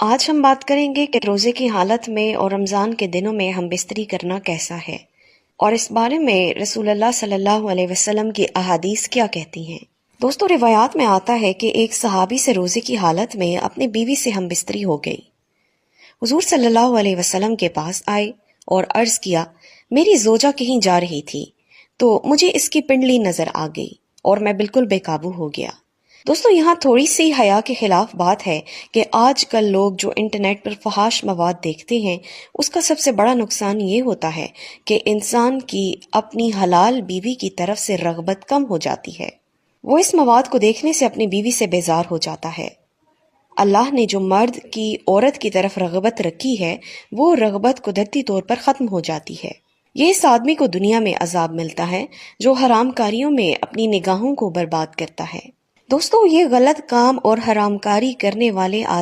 آج ہم بات کریں گے کہ روزے کی حالت میں اور رمضان کے دنوں میں ہم بستری کرنا کیسا ہے، اور اس بارے میں رسول اللہ صلی اللہ علیہ وسلم کی احادیث کیا کہتی ہیں۔ دوستو، روایات میں آتا ہے کہ ایک صحابی سے روزے کی حالت میں اپنی بیوی سے ہم بستری ہو گئی۔ حضور صلی اللہ علیہ وسلم کے پاس آئے اور عرض کیا، میری زوجہ کہیں جا رہی تھی تو مجھے اس کی پنڈلی نظر آ گئی اور میں بالکل بے قابو ہو گیا۔ دوستو، یہاں تھوڑی سی حیا کے خلاف بات ہے کہ آج کل لوگ جو انٹرنیٹ پر فحش مواد دیکھتے ہیں، اس کا سب سے بڑا نقصان یہ ہوتا ہے کہ انسان کی اپنی حلال بیوی کی طرف سے رغبت کم ہو جاتی ہے۔ وہ اس مواد کو دیکھنے سے اپنی بیوی سے بیزار ہو جاتا ہے۔ اللہ نے جو مرد کی عورت کی طرف رغبت رکھی ہے، وہ رغبت قدرتی طور پر ختم ہو جاتی ہے۔ یہ اس آدمی کو دنیا میں عذاب ملتا ہے جو حرام کاریوں میں اپنی نگاہوں کو برباد کرتا ہے۔ دوستو، یہ غلط کام اور حرام کاری کرنے والے